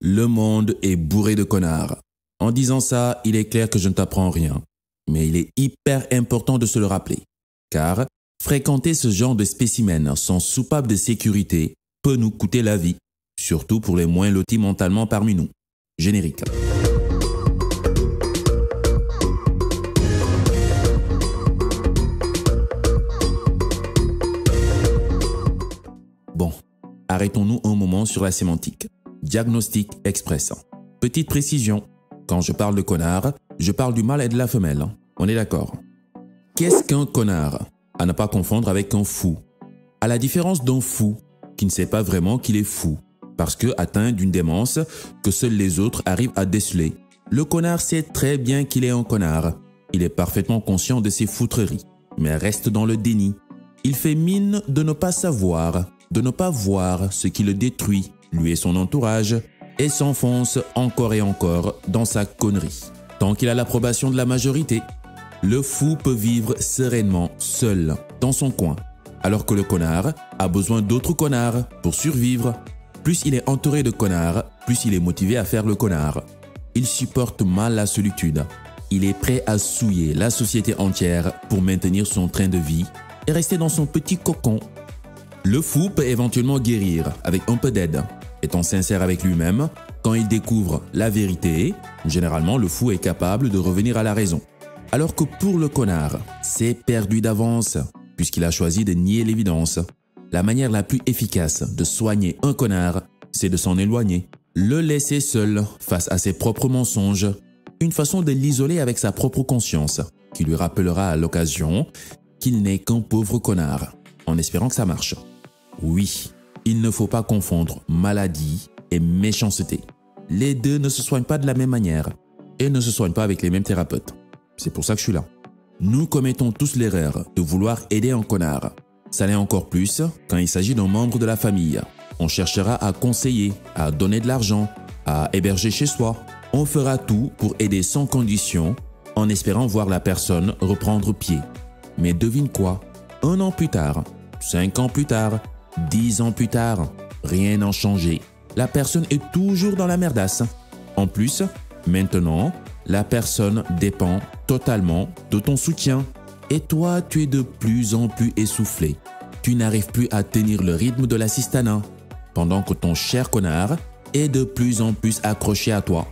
Le monde est bourré de connards. En disant ça, il est clair que je ne t'apprends rien. Mais il est hyper important de se le rappeler. Car fréquenter ce genre de spécimens sans soupape de sécurité peut nous coûter la vie. Surtout pour les moins lotis mentalement parmi nous. Générique. Bon, arrêtons-nous un moment sur la sémantique. Diagnostic express. Petite précision, quand je parle de connard, je parle du mâle et de la femelle. On est d'accord? Qu'est-ce qu'un connard? À ne pas confondre avec un fou. À la différence d'un fou, qui ne sait pas vraiment qu'il est fou, parce que atteint d'une démence que seuls les autres arrivent à déceler. Le connard sait très bien qu'il est un connard. Il est parfaitement conscient de ses foutreries, mais reste dans le déni. Il fait mine de ne pas savoir, de ne pas voir ce qui le détruit, lui et son entourage, et s'enfonce encore et encore dans sa connerie. Tant qu'il a l'approbation de la majorité, le fou peut vivre sereinement, seul, dans son coin, alors que le connard a besoin d'autres connards pour survivre. Plus il est entouré de connards, plus il est motivé à faire le connard. Il supporte mal la solitude. Il est prêt à souiller la société entière pour maintenir son train de vie et rester dans son petit cocon. Le fou peut éventuellement guérir avec un peu d'aide. Étant sincère avec lui-même, quand il découvre la vérité, généralement le fou est capable de revenir à la raison. Alors que pour le connard, c'est perdu d'avance, puisqu'il a choisi de nier l'évidence. La manière la plus efficace de soigner un connard, c'est de s'en éloigner. Le laisser seul face à ses propres mensonges. Une façon de l'isoler avec sa propre conscience, qui lui rappellera à l'occasion qu'il n'est qu'un pauvre connard, en espérant que ça marche. Oui, il ne faut pas confondre maladie et méchanceté. Les deux ne se soignent pas de la même manière et ne se soignent pas avec les mêmes thérapeutes. C'est pour ça que je suis là. Nous commettons tous l'erreur de vouloir aider un connard. Ça l'est encore plus quand il s'agit d'un membre de la famille. On cherchera à conseiller, à donner de l'argent, à héberger chez soi. On fera tout pour aider sans condition en espérant voir la personne reprendre pied. Mais devine quoi? 1 an plus tard, 5 ans plus tard, 10 ans plus tard, rien n'a changé. La personne est toujours dans la merdasse. En plus, maintenant, la personne dépend totalement de ton soutien. Et toi, tu es de plus en plus essoufflé. Tu n'arrives plus à tenir le rythme de l'assistanat, pendant que ton cher connard est de plus en plus accroché à toi.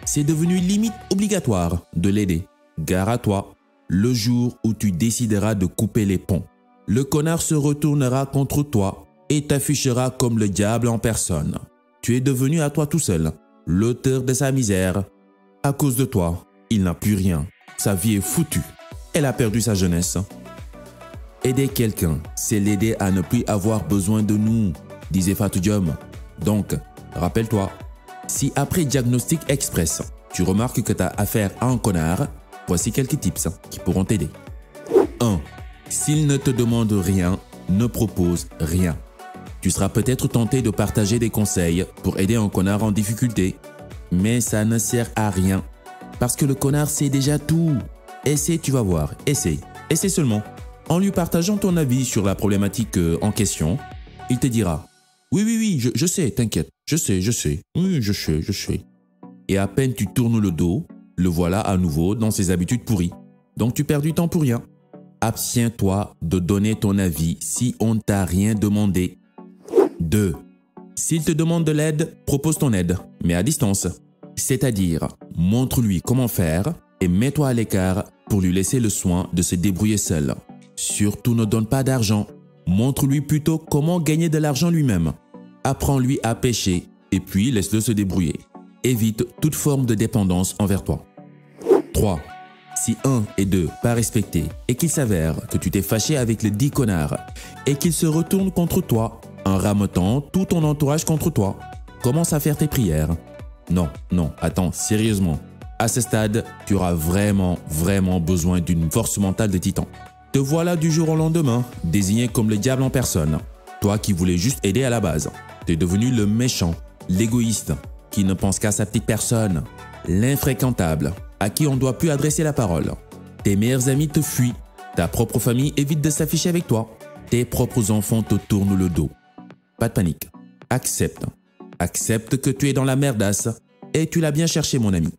C'est devenu limite obligatoire de l'aider. Gare à toi, le jour où tu décideras de couper les ponts. Le connard se retournera contre toi et t'affichera comme le diable en personne. Tu es devenu à toi tout seul, l'auteur de sa misère. À cause de toi, il n'a plus rien. Sa vie est foutue. Elle a perdu sa jeunesse. Aider quelqu'un, c'est l'aider à ne plus avoir besoin de nous, disait Fatou Diom. Donc, rappelle-toi, si après Diagnostic Express, tu remarques que tu as affaire à un connard, voici quelques tips qui pourront t'aider. 1. S'il ne te demande rien, ne propose rien. Tu seras peut-être tenté de partager des conseils pour aider un connard en difficulté, mais ça ne sert à rien, parce que le connard sait déjà tout. Essaie, tu vas voir, essaie seulement. En lui partageant ton avis sur la problématique en question, il te dira « Oui, je sais, t'inquiète, je sais, oui, je sais. » Et à peine tu tournes le dos, le voilà à nouveau dans ses habitudes pourries. Donc tu perds du temps pour rien. Abstiens-toi de donner ton avis si on ne t'a rien demandé. 2. S'il te demande de l'aide, propose ton aide, mais à distance. C'est-à-dire, montre-lui comment faire et mets-toi à l'écart pour lui laisser le soin de se débrouiller seul. Surtout ne donne pas d'argent. Montre-lui plutôt comment gagner de l'argent lui-même. Apprends-lui à pêcher et puis laisse-le se débrouiller. Évite toute forme de dépendance envers toi. 3. Si 1 et 2 pas respectés et qu'il s'avère que tu t'es fâché avec le dit connard et qu'il se retourne contre toi en rameutant tout ton entourage contre toi, commence à faire tes prières. Non, attends, sérieusement. À ce stade, tu auras vraiment besoin d'une force mentale de titan. Te voilà du jour au lendemain, désigné comme le diable en personne. Toi qui voulais juste aider à la base. T'es devenu le méchant, l'égoïste, qui ne pense qu'à sa petite personne, l'infréquentable, à qui on ne doit plus adresser la parole. Tes meilleurs amis te fuient, ta propre famille évite de s'afficher avec toi, tes propres enfants te tournent le dos. Pas de panique, accepte Accepte que tu es dans la merdasse et tu l'as bien cherché mon ami.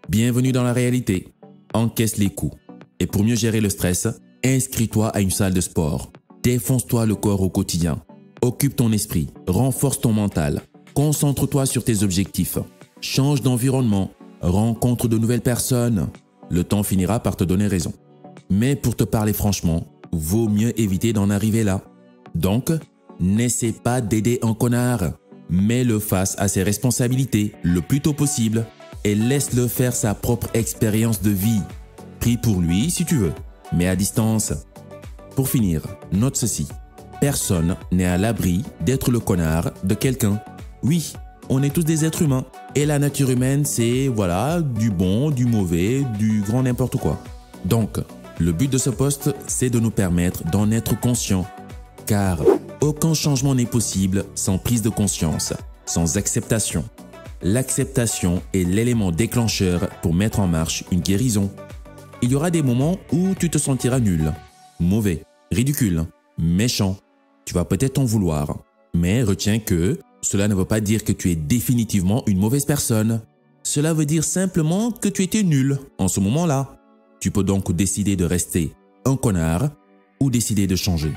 Bienvenue dans la réalité. Encaisse les coups. Et pour mieux gérer le stress, inscris-toi à une salle de sport. Défonce-toi le corps au quotidien. Occupe ton esprit, renforce ton mental. Concentre-toi sur tes objectifs. Change d'environnement, rencontre de nouvelles personnes. Le temps finira par te donner raison. Mais pour te parler franchement, vaut mieux éviter d'en arriver là. Donc, n'essaie pas d'aider un connard. Mets-le face à ses responsabilités le plus tôt possible et laisse-le faire sa propre expérience de vie. Prie pour lui si tu veux, mais à distance. Pour finir, note ceci. Personne n'est à l'abri d'être le connard de quelqu'un. Oui, on est tous des êtres humains. Et la nature humaine, c'est, voilà, du bon, du mauvais, du grand n'importe quoi. Donc, le but de ce post, c'est de nous permettre d'en être conscients. Car aucun changement n'est possible sans prise de conscience, sans acceptation. L'acceptation est l'élément déclencheur pour mettre en marche une guérison. Il y aura des moments où tu te sentiras nul, mauvais, ridicule, méchant. Tu vas peut-être t'en vouloir, mais retiens que cela ne veut pas dire que tu es définitivement une mauvaise personne. Cela veut dire simplement que tu étais nul en ce moment-là. Tu peux donc décider de rester un connard ou décider de changer.